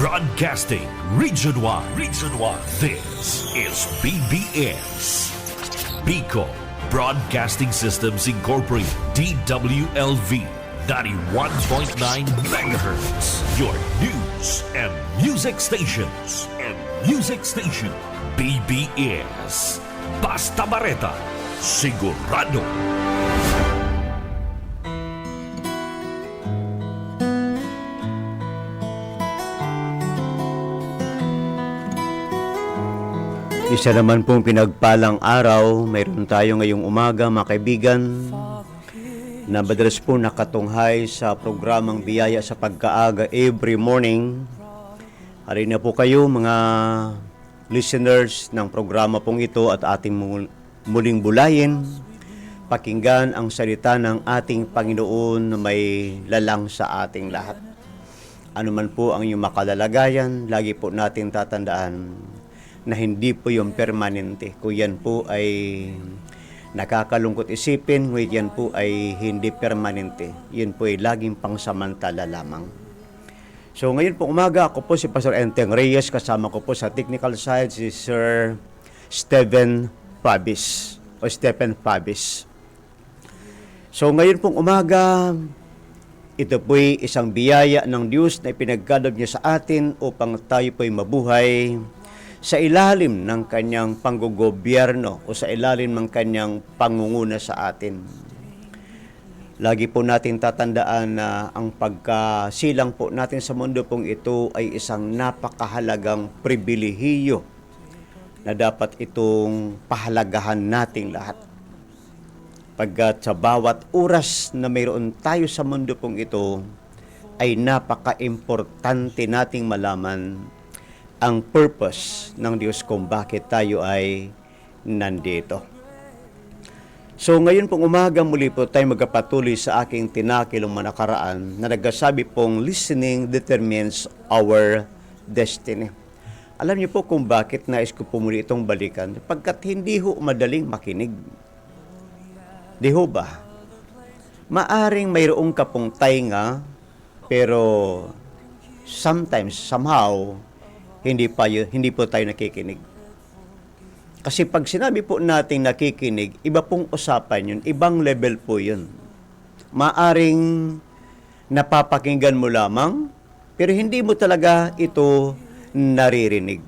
Broadcasting Region 1. This is BBS. Bicol Broadcasting Systems Incorporated. DWLV 91.9 MHz. Your news and music stations. BBS. Basta Bareta. Sigurado. Isa naman pong pinagpalang araw, mayroon tayo ngayong umaga mga kaibigan na madalas po nakatunghay sa programang Biyaya sa Pagkaaga every morning. Hari na po kayo mga listeners ng programa pong ito at ating muling bulayin. Pakinggan ang salita ng ating Panginoon na may lalang sa ating lahat. Ano man po ang iyong makalalagayan, lagi po natin tatandaan na hindi po yung permanente. Kung yan po ay nakakalungkot isipin, kung yan po ay hindi permanente, yun po ay laging pangsamantala lamang. So ngayon po umaga, ako po si Pastor Enteng Reyes, kasama ko po sa technical side si Sir Stephen Fabis. So ngayon pong umaga, ito po'y isang biyaya ng Diyos na ipinagkaloob niya sa atin upang tayo po'y mabuhay sa ilalim ng kanyang panggogobyerno o sa ilalim ng kanyang pangunguna sa atin. Lagi po natin tatandaan na ang pagkasilang po natin sa mundo pong ito ay isang napakahalagang pribilehiyo na dapat itong pahalagahan nating lahat. Pagkat sa bawat oras na mayroon tayo sa mundo pong ito, ay napaka-importante nating malaman ang purpose ng Diyos kung bakit tayo ay nandito. So ngayon pong umaga muli po tayo magpatuloy sa aking tinakilong manakaraan na nagsasabi pong listening determines our destiny. Alam niyo po kung bakit nais ko po muli itong balikan? Pagkat hindi ho madaling makinig. Di ho ba? Maaring mayroong kapong tainga pero sometimes, somehow, hindi po tayo nakikinig. Kasi pag sinabi po natin nakikinig, iba pong usapan yun, ibang level po yun. Maaring napapakinggan mo lamang, pero hindi mo talaga ito naririnig.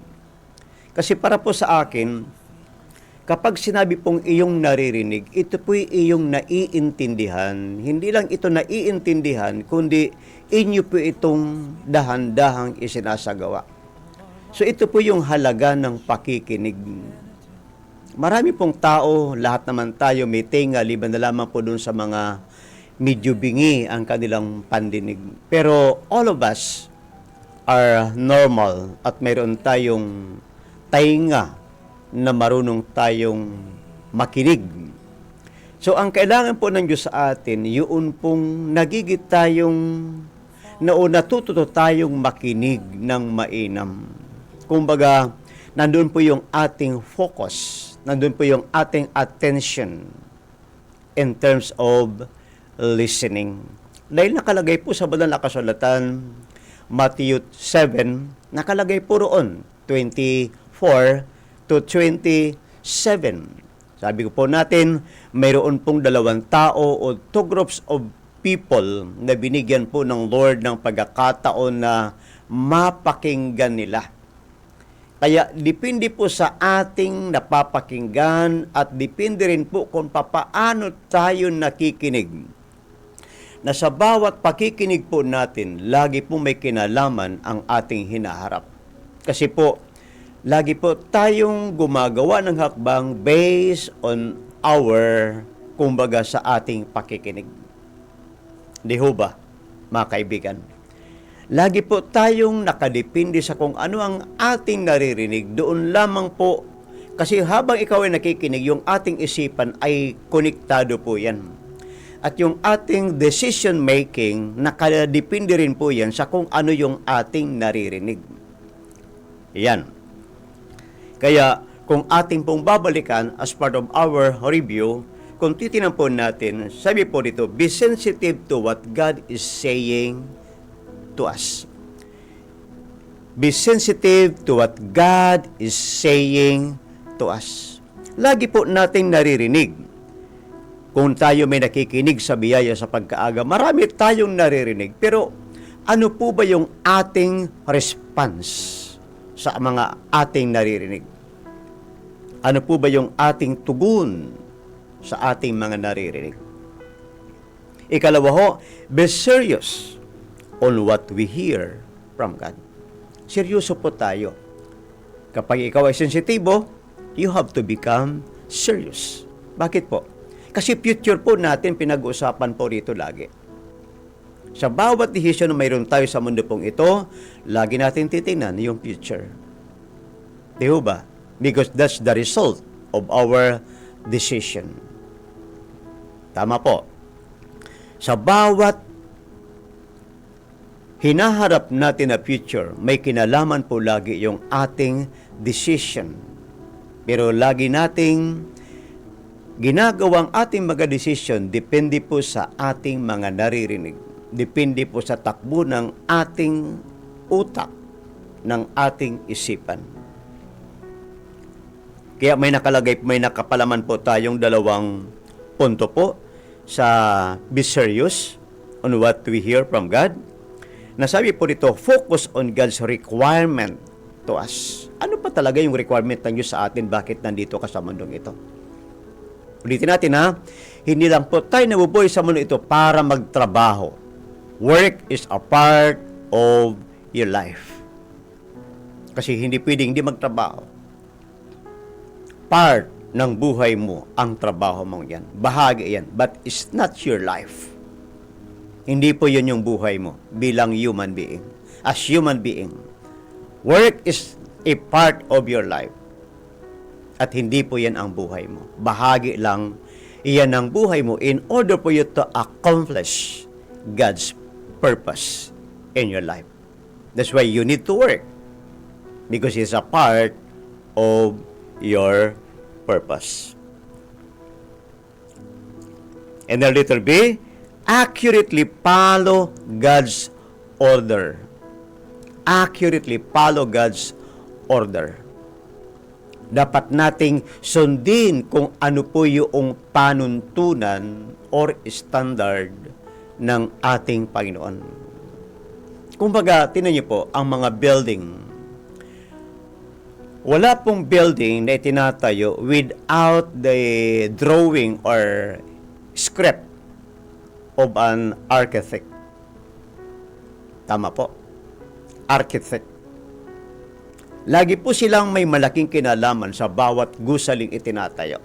Kasi para po sa akin, kapag sinabi pong iyong naririnig, ito po'y iyong naiintindihan. Hindi lang ito naiintindihan, kundi inyo po itong dahan-dahang isinasagawa. So ito po yung halaga ng pakikinig. Marami pong tao, lahat naman tayo may tenga, liban na lamang po dun sa mga medyo bingi ang kanilang pandinig. Pero all of us are normal at mayroon tayong tainga na marunong tayong makinig. So ang kailangan po ng Diyos sa atin, yun pong nagigit tayong natututo tayong makinig ng mainam. Kumbaga, nandun po yung ating focus, nandun po yung ating attention in terms of listening. Dahil nakalagay po sa banal na kasulatan, Matthew 7, nakalagay po roon, 24 to 27. Sabi ko po natin, mayroon pong dalawang tao o two groups of people na binigyan po ng Lord ng pagkakataon na mapakinggan nila. Kaya depende po sa ating napapakinggan at depende rin po kung papaano tayo nakikinig. Na sa bawat pakikinig po natin, lagi po may kinalaman ang ating hinaharap. Kasi po, lagi po tayong gumagawa ng hakbang based on our, kumbaga sa ating pakikinig. Di ho ba, mga kaibigan? Lagi po tayong nakadepende sa kung ano ang ating naririnig. Doon lamang po, kasi habang ikaw ay nakikinig, yung ating isipan ay konektado po yan. At yung ating decision making, nakadepende rin po yan sa kung ano yung ating naririnig. Yan. Kaya kung ating pong babalikan as part of our review, kung titinan po natin, sabi po dito, be sensitive to what God is saying to us. Be sensitive to what God is saying to us. Lagi po nating naririnig. Kung tayo may nakikinig sa biyaya sa pagkaaga, marami tayong naririnig. Pero ano po ba yung ating response sa mga ating naririnig? Ano po ba yung ating tugon sa ating mga naririnig? Ikalawa ho, be serious on what we hear from God. Seryoso po tayo. Kapag ikaw ay sensitibo, you have to become serious. Bakit po? Kasi future po natin pinag-uusapan po rito lagi. Sa bawat desisyon na mayroon tayo sa mundo pong ito, lagi natin titingnan yung future. Di ba? Because that's the result of our decision. Tama po. Sa bawat hinaharap natin na future, may kinalaman po lagi yung ating decision. Pero lagi nating ginagawang ating mga decision, depende po sa ating mga naririnig. Depende po sa takbo ng ating utak, ng ating isipan. Kaya may nakalagay, may nakapalaman po tayong dalawang punto po sa be serious on what we hear from God. Nasabi po dito, focus on God's requirement to us. Ano pa talaga yung requirement ng Diyos sa atin? Bakit nandito ka sa mundong ito? Ulitin natin ha, hindi lang po tayo nabubuhay sa mundo ito para magtrabaho. Work is a part of your life. Kasi hindi pwedeng hindi magtrabaho. Part ng buhay mo ang trabaho mong yan. Bahagi yan. But it's not your life. Hindi po yun yung buhay mo bilang human being. As human being, work is a part of your life. At hindi po yan ang buhay mo. Bahagi lang iyan ang buhay mo in order for you to accomplish God's purpose in your life. That's why you need to work. Because it's a part of your purpose. And a little B, accurately follow God's order. Accurately follow God's order. Dapat nating sundin kung ano po yung panuntunan or standard ng ating Panginoon. Kumbaga, tinan niyo po, ang mga building, wala pong building na itinatayo without the drawing or script of an architect. Tama po. Architect. Lagi po silang may malaking kinalaman sa bawat gusaling itinatayo.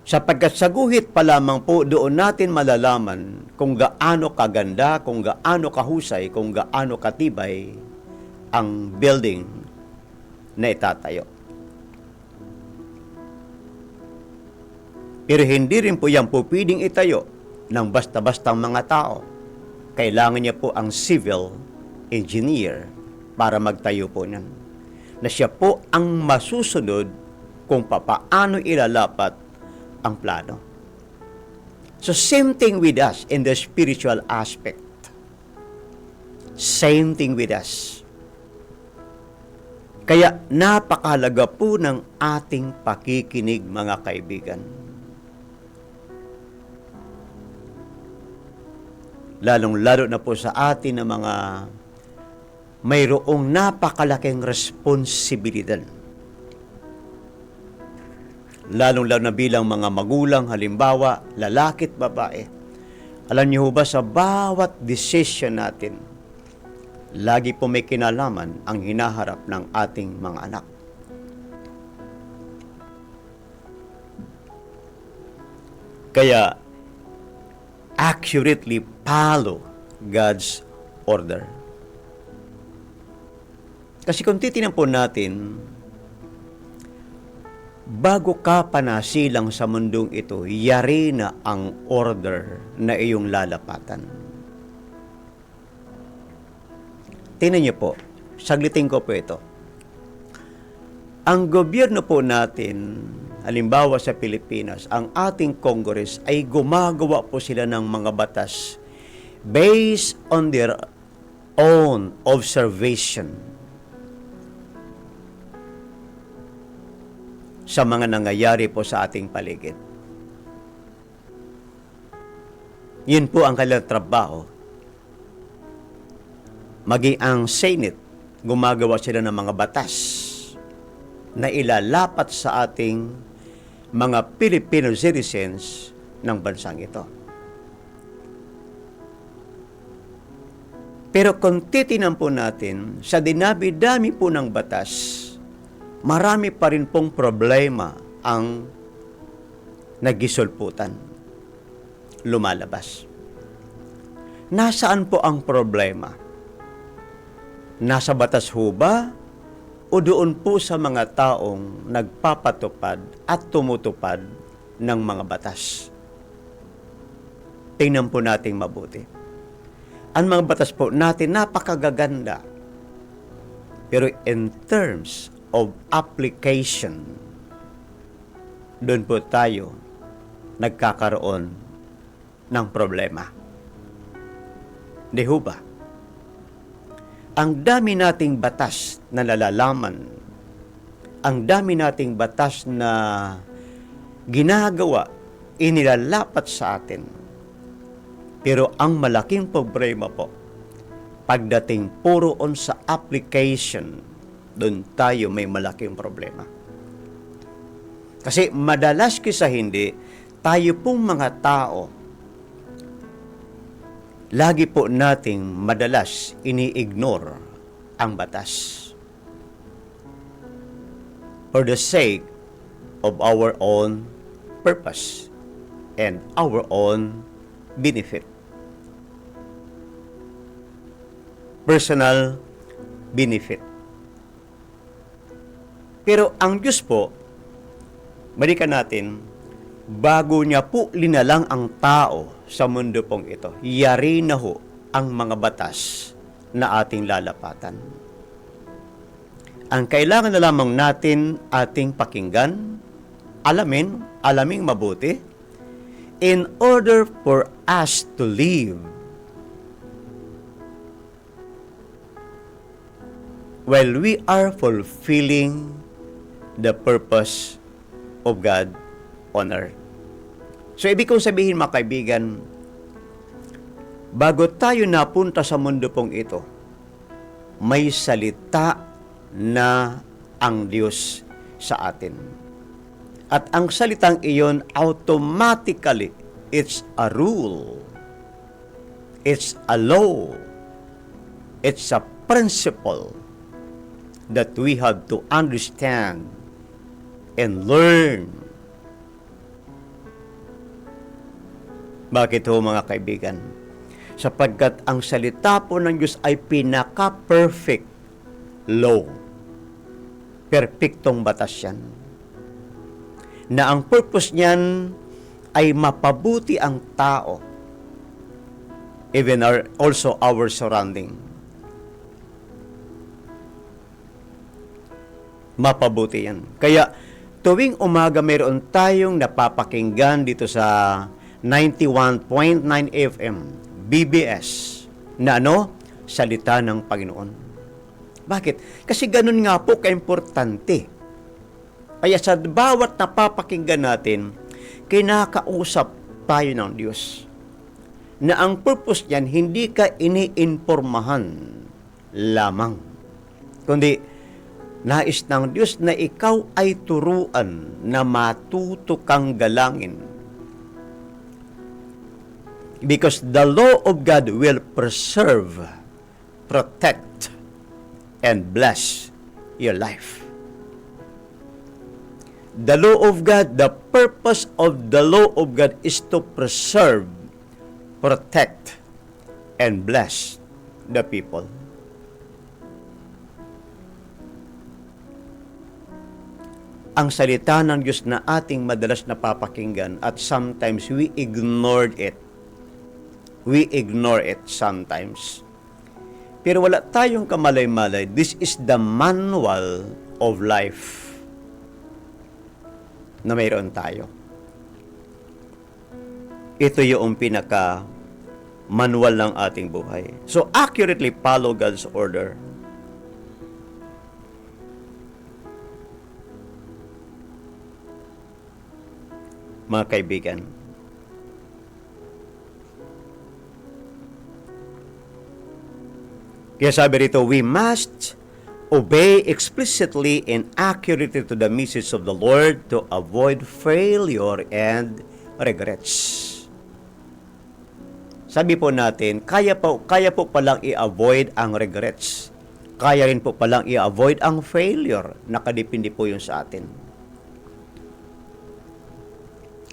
Sapagkat sa guhit pa lamang po, doon natin malalaman kung gaano kaganda, kung gaano kahusay, kung gaano katibay ang building na itatayo. Pero hindi rin po yan po pwedeng itayo ng basta-bastang mga tao. Kailangan niya po ang civil engineer para magtayo po niyan. Na siya po ang masusunod kung papaano ilalapat ang plano. So same thing with us in the spiritual aspect. Same thing with us. Kaya napakahalaga po ng ating pakikinig, mga kaibigan. Lalong-lalo na po sa atin na mga mayroong napakalaking responsibilidad. Lalong-lalo na bilang mga magulang, halimbawa, lalaki at babae. Alam niyo ba, sa bawat decision natin, lagi po may kinalaman ang hinaharap ng ating mga anak. Kaya, accurately follow God's order. Kasi kung titingnan po natin, bago ka panasilang sa mundong ito, yari na ang order na iyong lalapatan. Tingnan niyo po, saglitin ko po ito. Ang gobyerno po natin, halimbawa sa Pilipinas, ang ating Congress ay gumagawa po sila ng mga batas based on their own observation sa mga nangyayari po sa ating paligid. Yun po ang kanilang trabaho. Maging ang Senate, gumagawa sila ng mga batas na ilalapat sa ating mga Filipino citizens ng bansang ito. Pero kung titinan po natin, sa dinabi-dami po ng batas, marami pa rin pong problema ang nagisulputan, lumalabas. Nasaan po ang problema? Nasa batas ho ba o doon po sa mga taong nagpapatupad at tumutupad ng mga batas? Tingnan po nating mabuti. Ang mga batas po natin napakagaganda. Pero in terms of application, doon po tayo nagkakaroon ng problema. Di ho ba? Ang dami nating batas na nalalaman, ang dami nating batas na ginagawa, inilalapat sa atin. Pero ang malaking problema po, pagdating puroon sa application, doon tayo may malaking problema. Kasi madalas kaysa hindi, tayo pong mga tao, lagi po nating madalas ini-ignore ang batas for the sake of our own purpose and our own benefit. Personal benefit. Pero ang Diyos po, balikan natin, bago niya po linalang ang tao sa mundo pong ito, yari na ho ang mga batas na ating lalapatan. Ang kailangan na lamang natin ating pakinggan, alaming mabuti, in order for us to live while we are fulfilling the purpose of God on earth. So, ibig kong sabihin mga kaibigan, bago tayo napunta sa mundo pong ito, may salita na ang Diyos sa atin. At ang salitang iyon, automatically, it's a rule. It's a law. It's a principle that we have to understand and learn. Bakit ho mga kaibigan? Sapagkat ang salita po ng Diyos ay pinaka-perfect law. Perpektong batas yan. Na ang purpose niyan ay mapabuti ang tao. Even also our surrounding. Mapabuti yan. Kaya tuwing umaga mayroon tayong napapakinggan dito sa 91.9 FM, BBS, na salita ng Panginoon. Bakit? Kasi ganun nga po kaimportante. Kaya sa bawat napapakinggan natin, kinakausap tayo ng Diyos. Na ang purpose niyan, hindi ka iniinformahan lamang. Kundi, nais ng Diyos na ikaw ay turuan na matuto kang galangin. Because the law of God will preserve, protect, and bless your life. The law of God, the purpose of the law of God is to preserve, protect, and bless the people. Ang salita ng Diyos na ating madalas napapakinggan at sometimes we ignored it. We ignore it sometimes. Pero wala tayong kamalay-malay. This is the manual of life na mayroon tayo. Ito yung pinaka manual ng ating buhay. So, accurately follow God's order. Mga kaibigan, kaya sabi rito, we must obey explicitly and accurately to the message of the Lord to avoid failure and regrets. Sabi po natin, kaya po palang i-avoid ang regrets. Kaya rin po palang i-avoid ang failure. Nakadepende po yun sa atin.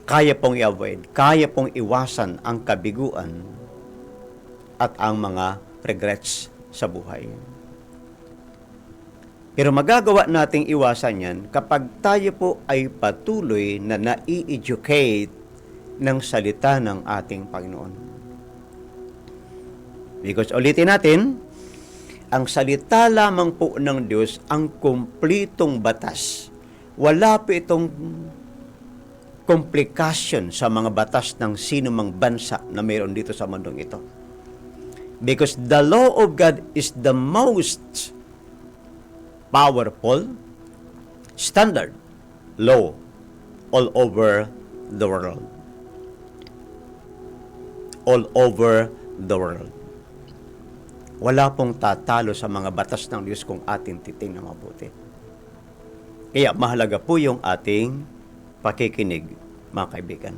Kaya pong i-avoid, kaya pong iwasan ang kabiguan at ang mga regrets sa buhay. Pero magagawa nating iwasan yan kapag tayo po ay patuloy na nai-educate ng salita ng ating Panginoon. Because ulitin natin, ang salita lamang po ng Diyos ang kumplitong batas. Wala po itong komplikasyon sa mga batas ng sino mang bansa na mayroon dito sa mundong ito. Because the law of God is the most powerful standard law all over the world. All over the world. Wala pong tatalo sa mga batas ng Diyos kung ating titingnan mabuti. Kaya mahalaga po yung ating pakikinig, mga kaibigan.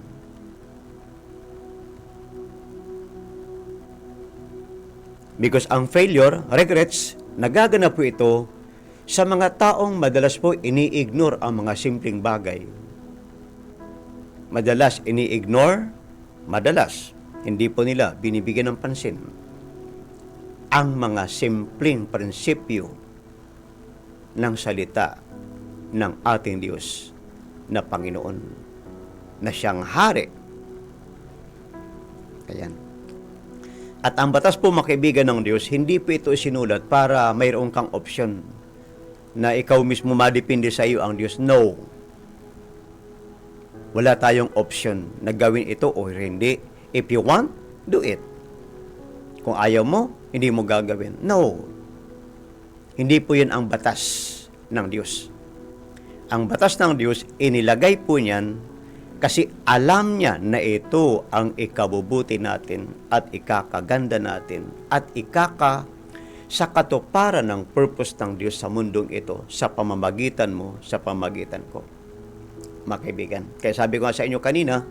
Because ang failure, regrets, nagaganap po ito sa mga taong madalas po ini-ignore ang mga simpleng bagay. Madalas hindi po nila binibigyan ng pansin ang mga simpleng prinsipyo ng salita ng ating Diyos na Panginoon, na siyang hari. Ayan. At ang batas po, mga kaibigan ng Diyos, hindi po ito sinulat para mayroon kang opsyon na ikaw mismo madepende sa iyo ang Diyos. No. Wala tayong option na gawin ito o hindi. If you want, do it. Kung ayaw mo, hindi mo gagawin. No. Hindi po yun ang batas ng Diyos. Ang batas ng Diyos, inilagay po niyan kasi alam niya na ito ang ikabubuti natin at ikakaganda natin at sa katuparan ng purpose ng Diyos sa mundong ito, sa pamamagitan mo, sa pamamagitan ko. Mga kaibigan, kaya sabi ko nga sa inyo kanina,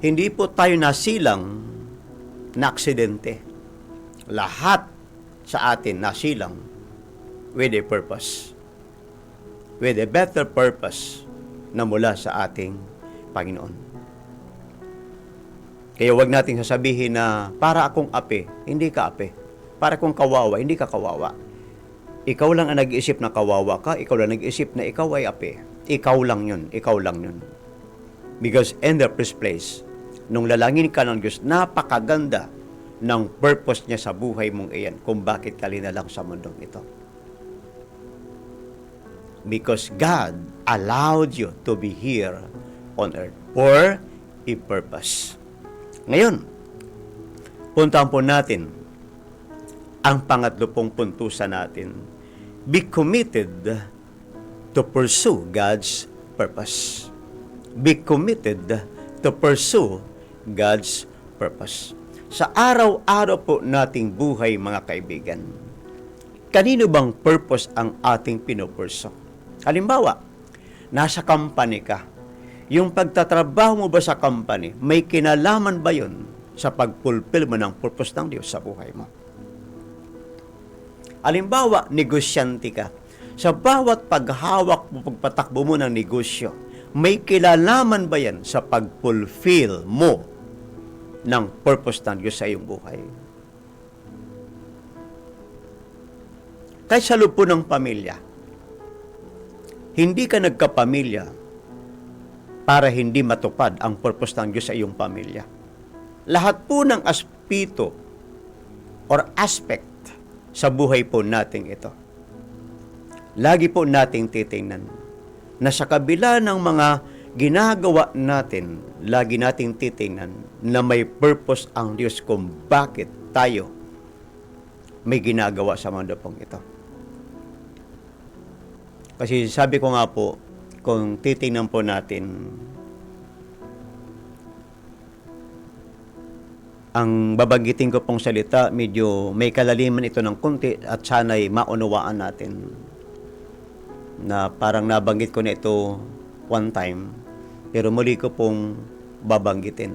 hindi po tayo nasilang na aksidente. Lahat sa atin nasilang with a purpose. With a better purpose na mula sa ating Panginoon. Kaya wag nating sasabihin na para akong ape, hindi ka ape. Para akong kawawa, hindi ka kawawa. Ikaw lang ang nag-iisip na kawawa ka, ikaw lang nag-iisip na ikaw ay ape. Ikaw lang yun. Because in the first place, nung lalangin ka ng Diyos, napakaganda ng purpose niya sa buhay mong iyan kung bakit ka linalang sa mundong ito. Because God allowed you to be here on earth for a purpose. Ngayon, puntahan po natin ang pangatlo pong puntusan natin. Be committed to pursue God's purpose. Be committed to pursue God's purpose. Sa araw-araw po nating buhay, mga kaibigan, kanino bang purpose ang ating pinupurso? Halimbawa, nasa company ka. Yung pagtatrabaho mo ba sa company, may kinalaman ba yun sa pagpulfill mo ng purpose ng Diyos sa buhay mo? Halimbawa, negosyante ka. Sa bawat paghawak mo, pagpatakbo mo ng negosyo, may kinalaman ba yan sa pagpulfill mo ng purpose ng Diyos sa iyong buhay? Kahit sa loob po ng pamilya, hindi ka nagkapamilya para hindi matupad ang purpose ng Diyos sa iyong pamilya. Lahat po ng aspeto or aspect sa buhay po nating ito, lagi po nating titingnan na sa kabila ng mga ginagawa natin, lagi nating titingnan na may purpose ang Diyos kung bakit tayo may ginagawa sa mundo pong ito. Kasi sabi ko nga po, kung titingnan po natin, ang babanggitin ko pong salita, medyo may kalaliman ito ng kunti at sana'y maunawaan natin na parang nabanggit ko na ito one time, pero muli ko pong babanggitin.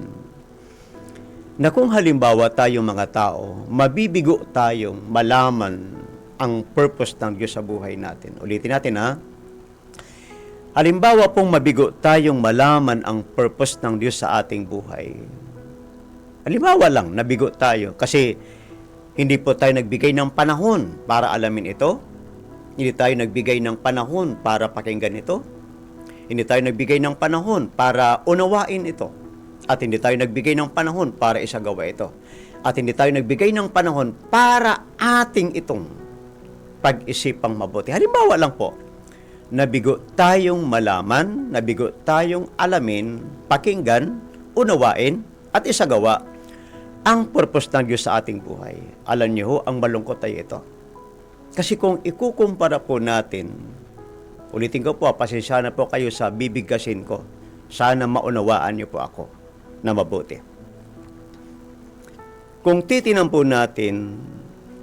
Na kung halimbawa tayong mga tao, mabibigo tayong malaman ang purpose ng Diyos sa buhay natin. Ulitin natin ha. Halimbawa pong mabigo tayong malaman ang purpose ng Diyos sa ating buhay. Halimbawa lang, nabigo tayo kasi hindi po tayo nagbigay ng panahon para alamin ito. Hindi tayo nagbigay ng panahon para pakinggan ito. Hindi tayo nagbigay ng panahon para unawain ito. At hindi tayo nagbigay ng panahon para isagawa ito. At hindi tayo nagbigay ng panahon para ating itong pag-isipang mabuti. Halimbawa lang po, nabigo tayong malaman, nabigo tayong alamin, pakinggan, unawain, at isagawa ang purpose ng Diyos sa ating buhay. Alam niyo ho, ang malungkot ay ito. Kasi kung ikukumpara po natin, ulitin ko po, pasensya na po kayo sa bibigkasin ko. Sana maunawaan niyo po ako na mabuti. Kung titinan po natin,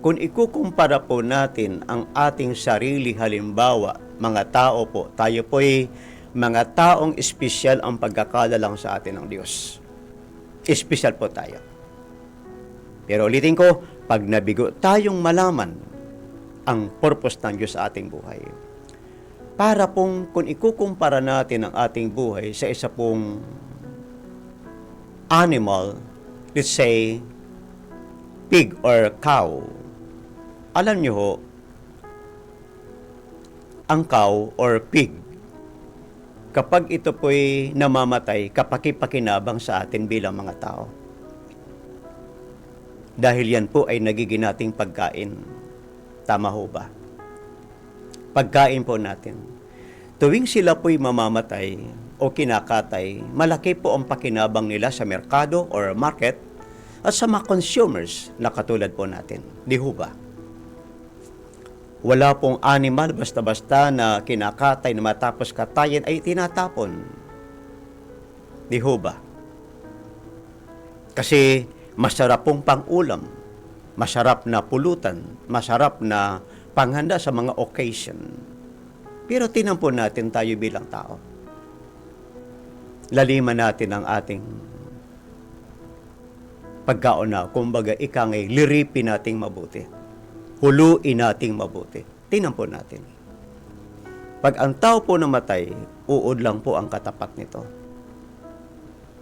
kung ikukumpara po natin ang ating sarili, halimbawa, mga tao po, tayo po ay mga taong espesyal ang pagkakalalang sa atin ng Diyos. Espesyal po tayo. Pero ulitin ko, pag nabigo tayong malaman ang purpose ng Diyos sa ating buhay, para pong kung ikukumpara natin ang ating buhay sa isa pong animal, let's say, pig or cow, alam nyo ho, ang cow or pig, kapag ito po'y namamatay, kapakipakinabang sa atin bilang mga tao. Dahil yan po ay nagiging nating pagkain. Tama ho ba? Pagkain po natin. Tuwing sila po'y mamamatay o kinakatay, malaki po ang pakinabang nila sa merkado or market at sa mga consumers na katulad po natin. Di ho ba? Wala pong animal basta-basta na kinakatay na matapos katayin ay tinatapon. Di ho ba? Kasi masarap pong pang-ulam, masarap na pulutan, masarap na panghanda sa mga occasion. Pero tinan po natin tayo bilang tao. Laliman natin ang ating pagkauna, kumbaga ikangay, liripin nating mabuti. Huluin nating mabuti. Tingnan po natin. Pag ang tao po namatay, uod lang po ang katapat nito.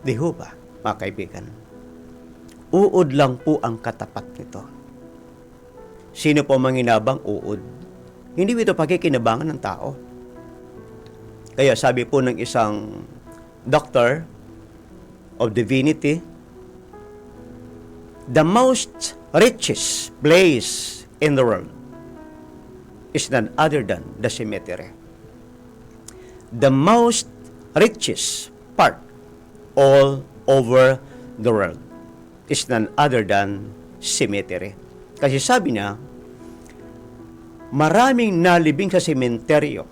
Di ho ba, mga kaibigan? Uod lang po ang katapat nito. Sino po manginabang uod? Hindi ito pagkikinabangan ng tao. Kaya sabi po ng isang doctor of divinity, the most richest place in the world is none other than the cemetery. The most richest part all over the world is none other than cemetery. Kasi sabi niya, maraming nalibing sa sementeryo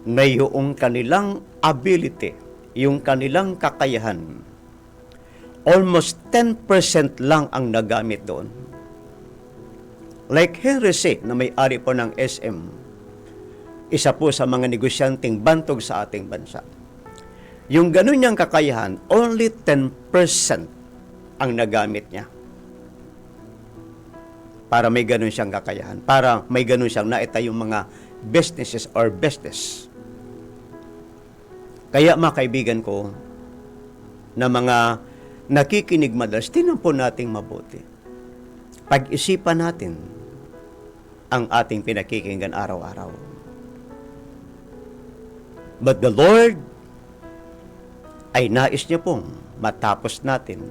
na yung kanilang ability, yung kanilang kakayahan, almost 10% lang ang nagamit doon. Like Henry C., na may-ari po ng SM, isa po sa mga negosyanteng bantog sa ating bansa. Yung ganun niyang kakayahan, only 10% ang nagamit niya. Para may ganun siyang kakayahan, para may ganun siyang naitayong mga businesses or business. Kaya mga kaibigan ko, na mga nakikinig madalas, tingnan po nating mabuti. Pag-isipan natin ang ating pinakikinggan araw-araw. But the Lord ay nais niya pong matapos natin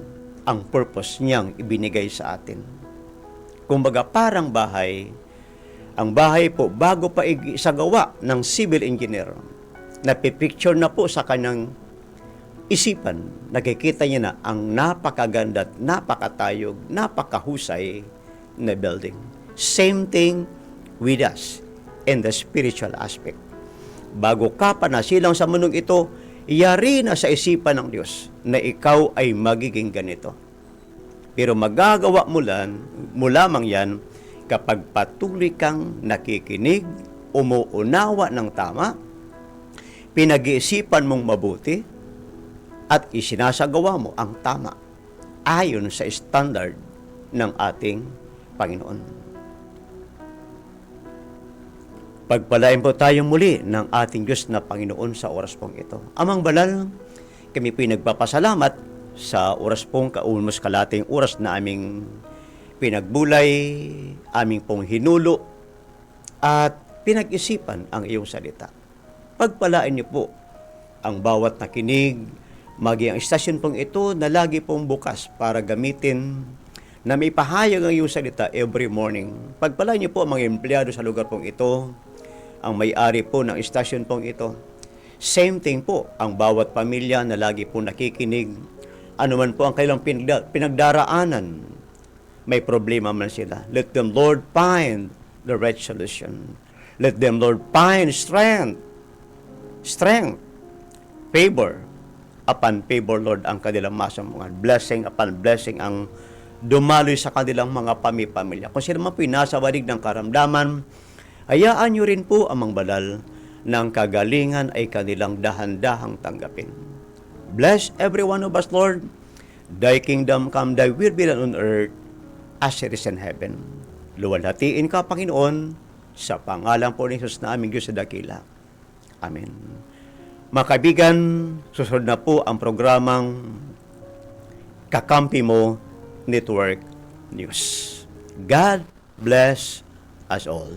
ang purpose niyang ibinigay sa atin. Kumbaga parang bahay, ang bahay po bago pa isagawa ng civil engineer, napipicture na po sa kanyang isipan, nakikita niya na ang napakaganda at napakatayog, napakahusay na building. Same thing with us in the spiritual aspect. Bago ka pa nasilang sa mundong ito, iyari na sa isipan ng Diyos na ikaw ay magiging ganito. Pero magagawa mo lamang yan kapag patuloy kang nakikinig, umuunawa ng tama, pinag-iisipan mong mabuti, at isinasagawa mo ang tama ayon sa standard ng ating Panginoon. Pagpalain po tayong muli ng ating Diyos na Panginoon sa oras pong ito. Amang Banal, kami pinagpapasalamat sa oras pong kaulmos kalating oras na aming pinagbulay, aming pong hinulo, at pinag-isipan ang iyong salita. Pagpalain niyo po ang bawat nakinig, maging ang istasyon pong ito na lagi pong bukas para gamitin na may pahayag ang iyong salita every morning. Pagpalain niyo po ang mga empleyado sa lugar pong ito, ang may-ari po ng istasyon pong ito. Same thing po, ang bawat pamilya na lagi po nakikinig, anuman po ang kailang pinagdaraanan, may problema man sila. Let them, Lord, find the right solution. Let them, Lord, find strength, favor upon favor, Lord, ang kanilang masamungan. Blessing upon blessing ang dumaloy sa kanilang mga pamilya. Kung sila man po nasa walig ng karamdaman, hayaan nyo rin po amang banal ng kagalingan ay kanilang dahan-dahang tanggapin. Bless every one of us, Lord. Thy kingdom come, thy will be done on earth as it is in heaven. Luwalhatiin ka, Panginoon, sa pangalan po ni Jesus na aming Diyos sa dakila. Amen. Mga kaibigan, susunod na po ang programang Kakampi Mo Network News. God bless us all.